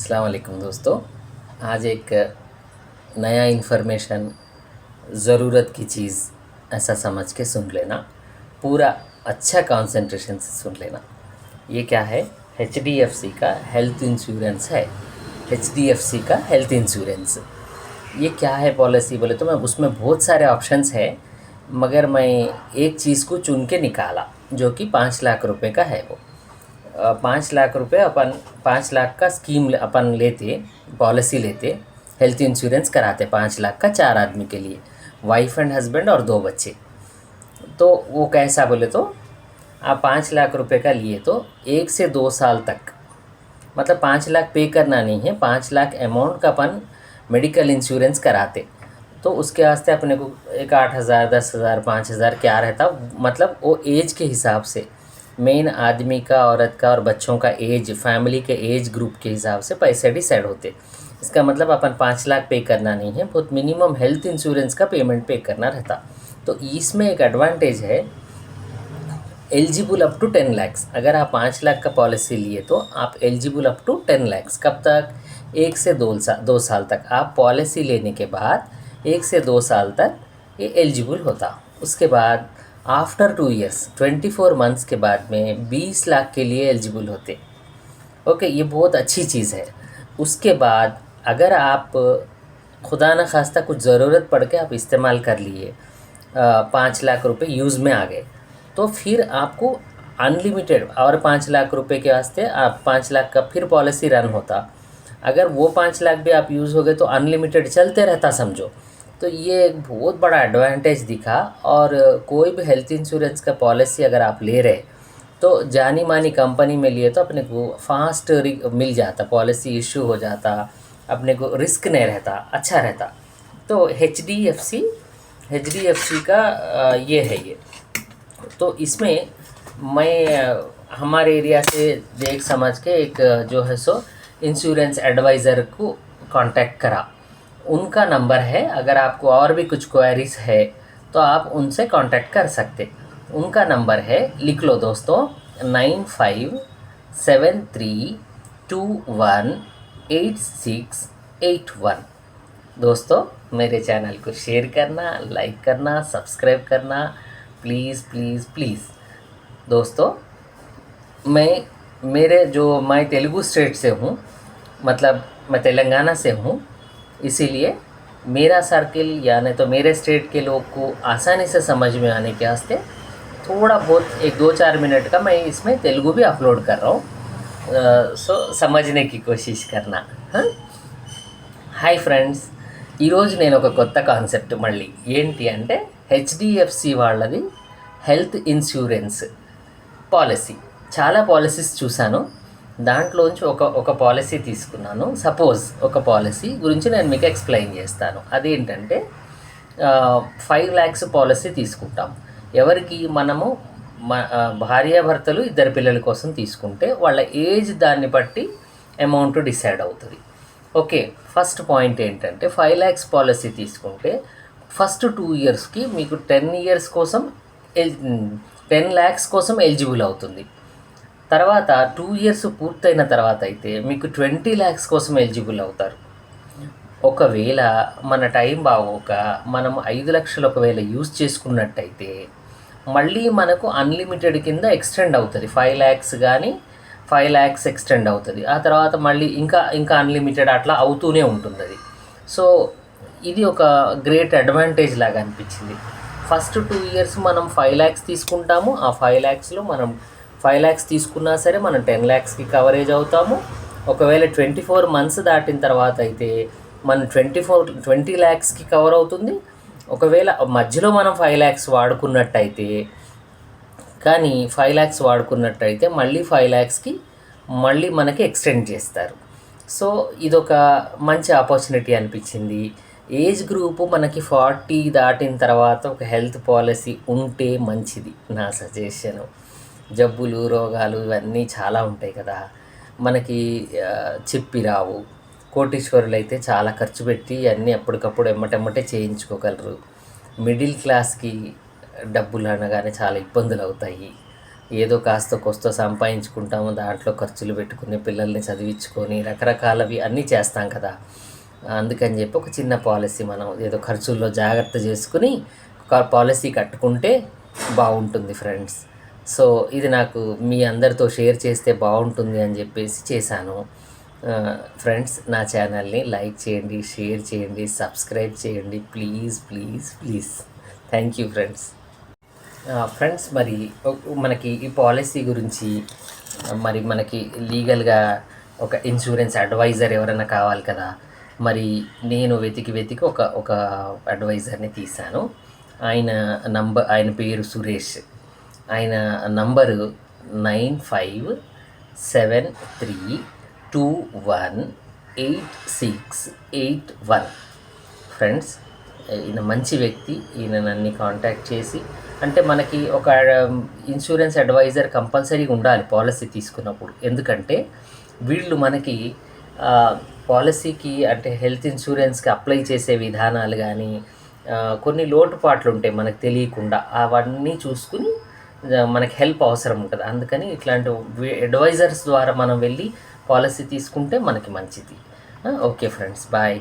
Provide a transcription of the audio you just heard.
अस्सलाम वालेकुम दोस्तों। आज एक नया इन्फॉर्मेशन, ज़रूरत की चीज़ ऐसा समझ के सुन लेना, पूरा अच्छा कंसंट्रेशन से सुन लेना। ये क्या है? एचडीएफसी का हेल्थ इंश्योरेंस है। एचडीएफसी का हेल्थ इंश्योरेंस ये क्या है पॉलिसी बोले तो मैं उसमें बहुत सारे ऑप्शंस है, मगर मैं एक चीज़ को चुन के निकाला जो कि 5 लाख रुपए का है। वो 5 लाख रुपए अपन 5 लाख का स्कीम अपन लेते, पॉलिसी लेते, हेल्थ इंश्योरेंस कराते 5 लाख का 4 आदमी के लिए, वाइफ एंड हस्बैंड और 2 बच्चे। तो वो कैसा बोले तो आप 5 लाख रुपए का लिए तो 1 से 2 साल तक, मतलब 5 लाख पे करना नहीं है, 5 लाख अमाउंट का अपन मेडिकल इंश्योरेंस कराते। तो उसके वास्ते अपने को एक 8,000 10,000 5,000 क्या रहता, मतलब वो एज के हिसाब से, मेन आदमी का, औरत का और बच्चों का एज, फैमिली के एज ग्रुप के हिसाब से पैसे डिसाइड होते। इसका मतलब अपन 5 लाख पे करना नहीं है, बहुत मिनिमम हेल्थ इंश्योरेंस का पेमेंट पे करना रहता। तो इसमें एक एडवांटेज है, एलिजिबल अप टू 10 लैक्स। अगर आप 5 लाख का पॉलिसी लिए तो आप एलिजिबल अप टू 10 लैक्स। कब तक? 1 से 2 साल तक। आप पॉलिसी लेने के बाद 1 से 2 साल तक ये एलिजिबल होता। उसके बाद आफ्टर 2 इयर्स 24 मंथ्स के बाद में 20 लाख के लिए एलिजिबल होते। ओके, ये बहुत अच्छी चीज़ है। उसके बाद अगर आप खुदा न खास्ता कुछ ज़रूरत पड़ के आप इस्तेमाल कर लिए, 5 लाख रुपए यूज़ में आ गए, तो फिर आपको अनलिमिटेड और 5 लाख रुपए के वास्ते आप 5 लाख का फिर पॉलिसी रन होता। अगर वो 5 लाख भी आप यूज़ हो गए तो अनलिमिटेड चलते रहता समझो। तो ये एक बहुत बड़ा एडवांटेज दिखा। और कोई भी हेल्थ इंश्योरेंस का पॉलिसी अगर आप ले रहे तो जानी मानी कंपनी में लिए तो अपने को फास्ट मिल जाता, पॉलिसी इशू हो जाता, अपने को रिस्क नहीं रहता, अच्छा रहता। तो एच डी एफ सी का ये है ये। तो इसमें मैं हमारे एरिया से देख समझ के एक जो है सो इंश्योरेंस एडवाइज़र को कांटेक्ट करा। उनका नंबर है, अगर आपको और भी कुछ क्वेरीज है तो आप उनसे कांटेक्ट कर सकते। उनका नंबर है, लिख लो दोस्तों, 9573218681। दोस्तों, मेरे चैनल को शेयर करना, लाइक करना, सब्सक्राइब करना, प्लीज़ प्लीज़ प्लीज़। दोस्तों, मैं तेलुगु स्टेट से हूँ, मतलब मैं तेलंगाना से हूँ, इसीलिए मेरा सर्किल यानी तो मेरे स्टेट के लोग को आसानी से समझ में आने के वास्ते थोड़ा बहुत 1-2-4 मिनट का मैं इसमें तेलुगु भी अपलोड कर रहा हूँ। सो समझने की कोशिश करना। हाँ, హాయ్ ఫ్రెండ్స్, ఈరోజు నేను ఒక కొత్త కాన్సెప్ట్ మళ్ళీ ఏంటి అంటే హెచ్డిఎఫ్సి వాళ్ళది హెల్త్ ఇన్సూరెన్స్ పాలసీ. చాలా పాలసీస్ చూశాను, దాంట్లోంచి ఒక పాలసీ తీసుకున్నాను. సపోజ్ ఒక పాలసీ గురించి నేను మీకు ఎక్స్ప్లెయిన్ చేస్తాను. అదేంటంటే 5 lakhs పాలసీ తీసుకుంటాం. ఎవరికి? మనము భార్యాభర్తలు 2 పిల్లల కోసం తీసుకుంటే వాళ్ళ ఏజ్ దాన్ని బట్టి అమౌంట్ డిసైడ్ అవుతుంది. ఓకే, ఫస్ట్ పాయింట్ ఏంటంటే 5 lakhs పాలసీ తీసుకుంటే ఫస్ట్ 2 ఇయర్స్కి మీకు 10 ఇయర్స్ కోసం 10 lakhs కోసం ఎలిజిబుల్ అవుతుంది. తర్వాత 2 ఇయర్స్ పూర్తయిన తర్వాత అయితే మీకు 20 lakhs కోసం ఎలిజిబుల్ అవుతారు. ఒకవేళ మన టైం బాగోక మనం 5 లక్షలు ఒకవేళ యూజ్ చేసుకున్నట్టయితే మళ్ళీ మనకు అన్లిమిటెడ్ కింద ఎక్స్టెండ్ అవుతుంది. 5 lakhs కానీ 5 lakhs ఎక్స్టెండ్ అవుతుంది. ఆ తర్వాత మళ్ళీ ఇంకా అన్లిమిటెడ్ అట్లా అవుతూనే ఉంటుంది అది. సో ఇది ఒక గ్రేట్ అడ్వాంటేజ్ లాగా అనిపించింది. ఫస్ట్ 2 ఇయర్స్ మనం 5 lakhs తీసుకుంటాము. ఆ 5 lakhsలో మనం 5 lakhs తీసుకున్నా సరే మనం 10 lakhsకి కవరేజ్ అవుతాము. ఒకవేళ 24 months దాటిన తర్వాత అయితే మనం 20 lakhsకి కవర్ అవుతుంది. ఒకవేళ మధ్యలో మనం 5 lakhs వాడుకున్నట్టయితే, కానీ 5 lakhs వాడుకున్నట్టయితే మళ్ళీ 5 lakhsకి మళ్ళీ మనకి ఎక్స్టెండ్ చేస్తారు. సో ఇదొక మంచి ఆపర్చునిటీ అనిపించింది. ఏజ్ గ్రూపు మనకి 40 దాటిన తర్వాత ఒక హెల్త్ పాలసీ ఉంటే మంచిది నా సజెషను. జబ్బులు, రోగాలు ఇవన్నీ చాలా ఉంటాయి కదా, మనకి చెప్పి రావు. కోటీశ్వరులు అయితే చాలా ఖర్చు పెట్టి అన్నీ ఎప్పటికప్పుడు ఎమ్మటెమ్మటే చేయించుకోగలరు. మిడిల్ క్లాస్కి డబ్బులు అనగానే చాలా ఇబ్బందులు అవుతాయి. ఏదో కాస్త కొస్తో సంపాదించుకుంటాము, దాంట్లో ఖర్చులు పెట్టుకుని పిల్లల్ని చదివించుకొని రకరకాలవి అన్నీ చేస్తాం కదా. అందుకని చెప్పి ఒక చిన్న పాలసీ మనం ఏదో ఖర్చుల్లో జాగ్రత్త చేసుకుని ఒక పాలసీ కట్టుకుంటే బాగుంటుంది ఫ్రెండ్స్. సో ఇది నాకు మీ అందరితో షేర్ చేస్తే బాగుంటుంది అని చెప్పేసి చేశాను. ఫ్రెండ్స్, నా ఛానల్ని లైక్ చేయండి, షేర్ చేయండి, సబ్స్క్రైబ్ చేయండి, please please please. Thank you friends. Friends, మరి మనకి ఈ పాలసీ గురించి మరి మనకి లీగల్గా ఒక ఇన్సూరెన్స్ అడ్వైజర్ ఎవరైనా కావాలి కదా. మరి నేను వెతికి ఒక అడ్వైజర్ని తీశాను. ఆయన పేరు సురేష్. ఆయన నంబరు 9573218681. ఫ్రెండ్స్, ఈయన మంచి వ్యక్తి. ఈయన నన్ను కాంటాక్ట్ చేసి, అంటే మనకి ఒక ఇన్సూరెన్స్ అడ్వైజర్ కంపల్సరీగా ఉండాలి పాలసీ తీసుకున్నప్పుడు. ఎందుకంటే వీళ్ళు మనకి పాలసీకి అంటే హెల్త్ ఇన్సూరెన్స్కి అప్లై చేసే విధానాలు కానీ కొన్ని లోటుపాట్లు ఉంటాయి మనకు తెలియకుండా, అవన్నీ చూసుకుని మనకి హెల్ప్ అవసరం ఉంటుంది. అందుకని ఇట్లాంటి అడ్వైజర్స్ ద్వారా మనం వెళ్ళి పాలసీ తీసుకుంటే మనకి మంచిది. Okay friends, bye.